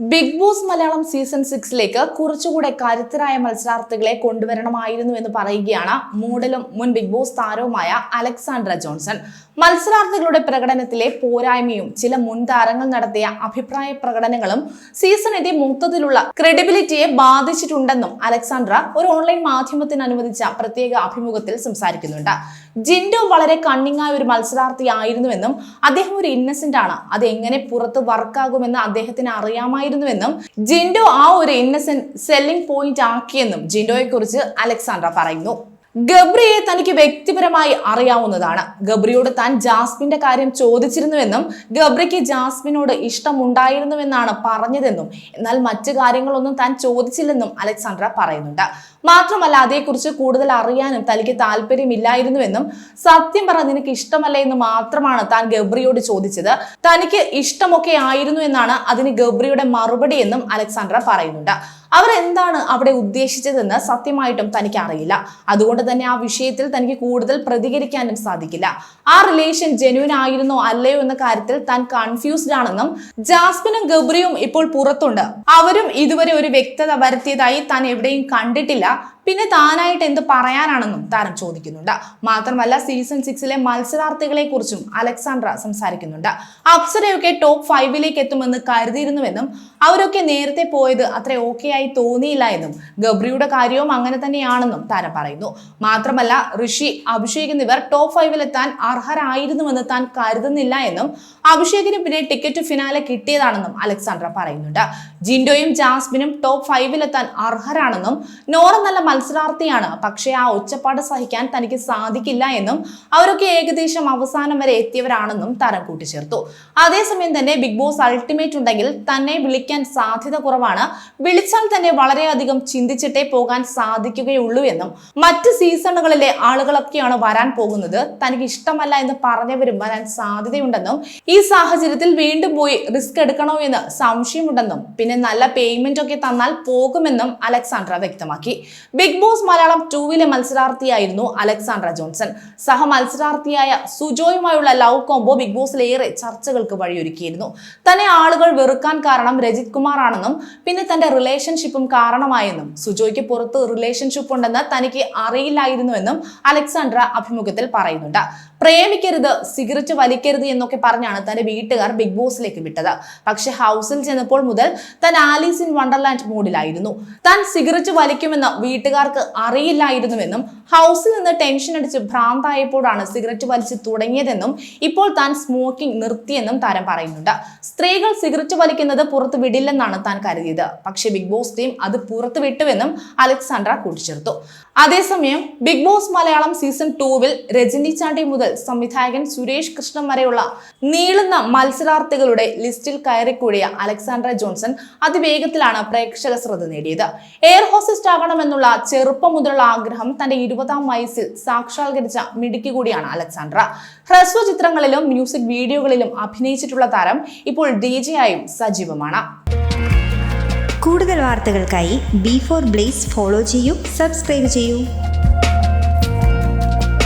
Big boss Malayalam season 6ലേക്ക് കുറച്ചുകൂടെ കരുത്തരായ മത്സരാർത്ഥികളെ കൊണ്ടുവരണമായിരുന്നു എന്ന് പറയുകയാണ് മോഡലും മുൻ ബിഗ് ബോസ് താരവുമായ അലക്സാൻഡ്ര ജോൺസൺ. മത്സരാർത്ഥികളുടെ പ്രകടനത്തിലെ പോരായ്മയും ചില മുൻ താരങ്ങൾ നടത്തിയ അഭിപ്രായ പ്രകടനങ്ങളും സീസണിന്റെ മൊത്തത്തിലുള്ള ക്രെഡിബിലിറ്റിയെ ബാധിച്ചിട്ടുണ്ടെന്നും അലക്സാൻഡ്ര ഒരു ഓൺലൈൻ മാധ്യമത്തിന് അനുവദിച്ച പ്രത്യേക അഭിമുഖത്തിൽ സംസാരിക്കുന്നുണ്ട്. ജിൻഡോ വളരെ കണ്ണിങ്ങായ ഒരു മത്സരാർത്ഥിയായിരുന്നുവെന്നും അദ്ദേഹം ഒരു ഇന്നസെന്റ് ആണ്, അത് എങ്ങനെ പുറത്ത് വർക്കാകുമെന്ന് അദ്ദേഹത്തിന് അറിയാമായിരുന്നുവെന്നും ജിൻഡോ ആ ഒരു ഇന്നസെന്റ് സെല്ലിംഗ് പോയിന്റ് ആക്കിയെന്നും ജിൻഡോയെ കുറിച്ച് അലക്സാൻഡ്ര പറയുന്നു. ഗബ്രിയെ തനിക്ക് വ്യക്തിപരമായി അറിയാവുന്നതാണ്. ഗബ്രിയോട് താൻ ജാസ്മിന്റെ കാര്യം ചോദിച്ചിരുന്നുവെന്നും ഗബ്രിക്ക് ജാസ്മിനോട് ഇഷ്ടമുണ്ടായിരുന്നുവെന്നാണ് പറഞ്ഞതെന്നും എന്നാൽ മറ്റു കാര്യങ്ങളൊന്നും താൻ ചോദിച്ചില്ലെന്നും അലക്സാൻഡ്ര പറയുന്നുണ്ട്. മാത്രമല്ല അതേക്കുറിച്ച് കൂടുതൽ അറിയാനും തനിക്ക് താല്പര്യമില്ലായിരുന്നുവെന്നും സത്യം പറ നിനക്ക് ഇഷ്ടമല്ല എന്ന് മാത്രമാണ് താൻ ഗബ്രിയോട് ചോദിച്ചത്, തനിക്ക് ഇഷ്ടമൊക്കെ ആയിരുന്നു എന്നാണ് അതിന് ഗബ്രിയുടെ മറുപടി എന്നും അലക്സാൻഡ്ര പറയുന്നുണ്ട്. അവർ എന്താണ് അവിടെ ഉദ്ദേശിച്ചതെന്ന് സത്യമായിട്ടും തനിക്ക് അറിയില്ല, അതുകൊണ്ട് തന്നെ ആ വിഷയത്തിൽ തനിക്ക് കൂടുതൽ പ്രതികരിക്കാനും സാധിക്കില്ല. ആ റിലേഷൻ ജെന്യൂൻ ആയിരുന്നോ അല്ലയോ എന്ന കാര്യത്തിൽ താൻ കൺഫ്യൂസ്ഡ് ആണെന്നും ജാസ്മിനും ഗബ്രിയും ഇപ്പോൾ പുറത്തുണ്ട്, അവരും ഇതുവരെ ഒരു വ്യക്തത വരുത്തിയതായി താൻ എവിടെയും കണ്ടിട്ടില്ല, പിന്നെ താനായിട്ട് എന്ത് പറയാനാണെന്നും താരം ചോദിക്കുന്നുണ്ട്. മാത്രമല്ല സീസൺ 6ലെ മത്സരാർത്ഥികളെ കുറിച്ചും അലക്സാൻഡ്ര സംസാരിക്കുന്നുണ്ട്. അപ്സരയൊക്കെ ടോപ്പ് 5ലേക്ക് എത്തുമെന്ന് കരുതിയിരുന്നുവെന്നും അവരൊക്കെ നേരത്തെ പോയത് അത്ര ഓക്കെ ആയി തോന്നിയില്ല എന്നും ഗബ്രിയുടെ കാര്യവും അങ്ങനെ തന്നെയാണെന്നും താരം പറയുന്നു. മാത്രമല്ല ഋഷി, അഭിഷേക് എന്നിവർ ടോപ്പ് 5ൽ എത്താൻ അർഹരായിരുന്നുവെന്ന് താൻ കരുതുന്നില്ല എന്നും അഭിഷേകിന് പിന്നെ ടിക്കറ്റ് ഫിനാലെ കിട്ടിയതാണെന്നും അലക്സാൻഡ്ര പറയുന്നുണ്ട്. ജിൻഡോയും ജാസ്മിനും ടോപ്പ് 5ൽ എത്താൻ അർഹരാണെന്നും നോറ നല്ല മത്സരാർത്ഥിയാണ്, പക്ഷേ ആ ഒച്ചപ്പാട് സഹിക്കാൻ തനിക്ക് സാധിക്കില്ല എന്നും അവരൊക്കെ ഏകദേശം അവസാനം വരെ എത്തിയവരാണെന്നും താരം കൂട്ടിച്ചേർത്തു. അതേസമയം തന്നെ ബിഗ് ബോസ് അൾട്ടിമേറ്റ് ഉണ്ടെങ്കിൽ തന്നെ വിളിക്കാൻ സാധ്യത കുറവാണ്, വിളിച്ചാൽ തന്നെ വളരെയധികം ചിന്തിച്ചിട്ടേ പോകാൻ സാധിക്കുകയുള്ളൂ എന്നും മറ്റ് സീസണുകളിലെ ആളുകളൊക്കെയാണ് വരാൻ പോകുന്നത്, തനിക്ക് ഇഷ്ടമല്ല എന്ന് പറഞ്ഞവരും വരാൻ സാധ്യതയുണ്ടെന്നും ഈ സാഹചര്യത്തിൽ വീണ്ടും പോയി റിസ്ക് എടുക്കണോ എന്ന് സംശയമുണ്ടെന്നും പിന്നെ നല്ല പേയ്മെന്റ് ഒക്കെ തന്നാൽ പോകുമെന്നും അലക്സാൻഡ്ര വ്യക്തമാക്കി. ബിഗ് ബോസ് മലയാളം 2ലെ മത്സരാർത്ഥിയായിരുന്നു അലക്സാൻഡ്ര ജോൺസൺ. സഹ മത്സരാർത്ഥിയായ സുജോയുമായുള്ള ലവ് കോംബോ ബിഗ് ബോസിൽ ഏറെ ചർച്ചകൾക്ക് വഴിയൊരുക്കിയിരുന്നു. തന്നെ ആളുകൾ വെറുക്കാൻ കാരണം രജിത് കുമാർ ആണെന്നും പിന്നെ തന്റെ റിലേഷൻഷിപ്പും കാരണമായെന്നും സുജോയ്ക്ക് പുറത്ത് റിലേഷൻഷിപ്പ് ഉണ്ടെന്ന് തനിക്ക് അറിയില്ലായിരുന്നുവെന്നും അലക്സാൻഡ്ര അഭിമുഖത്തിൽ പറയുന്നുണ്ട്. പ്രേമിക്കരുത്, സിഗരറ്റ് വലിക്കരുത് എന്നൊക്കെ പറഞ്ഞാണ് തന്റെ വീട്ടുകാർ ബിഗ് ബോസിലേക്ക് വിട്ടത്. പക്ഷെ ഹൗസിൽ ചെന്നപ്പോൾ മുതൽ താൻ ആലീസ് ഇൻ വണ്ടർലാൻഡ് മൂഡിലായിരുന്നു. താൻ സിഗരറ്റ് വലിക്കുമെന്ന് വീട്ടുകാർക്ക് അറിയില്ലായിരുന്നുവെന്നും ഹൗസിൽ നിന്ന് ടെൻഷൻ അടിച്ച് ഭ്രാന്തായപ്പോഴാണ് സിഗരറ്റ് വലിച്ച് തുടങ്ങിയതെന്നും ഇപ്പോൾ താൻ സ്മോക്കിംഗ് നിർത്തിയെന്നും താരം പറയുന്നുണ്ട്. സ്ത്രീകൾ സിഗരറ്റ് വലിക്കുന്നത് പുറത്തു വിടില്ലെന്നാണ് താൻ കരുതിയത്, പക്ഷെ ബിഗ് ബോസ് ടീം അത് പുറത്തു വിട്ടുവെന്നും അലക്സാൻഡ്ര കൂട്ടിച്ചേർത്തു. അതേസമയം ബിഗ് ബോസ് മലയാളം സീസൺ 2ൽ രജനി ചാണ്ടി മുതൽ സംവിധായകൻ സുരേഷ് കൃഷ്ണൻ വരെയുള്ള നീളുന്ന മത്സരാർത്ഥികളുടെ ലിസ്റ്റിൽ കയറിക്കൂടിയ അലക്സാൻഡ്ര ജോൺസൺ അതിവേഗത്തിലാണ് പ്രേക്ഷക ശ്രദ്ധ നേടിയത്. എയർ ഹോസ്റ്റസ് ആകണമെന്നുള്ള ചെറുപ്പം മുതലുള്ള ആഗ്രഹം തന്റെ 20ാം വയസ്സിൽ സാക്ഷാത്കരിച്ച മിടുക്കി കൂടിയാണ് അലക്സാൻഡ്ര. ഹ്രസ്വ ചിത്രങ്ങളിലും മ്യൂസിക് വീഡിയോകളിലും അഭിനയിച്ചിട്ടുള്ള താരം ഇപ്പോൾ DJ ആയും സജീവമാണ്. കൂടുതൽ വാർത്തകൾക്കായി B4 Blaze ഫോളോ ചെയ്യൂ, സബ്സ്ക്രൈബ് ചെയ്യൂ.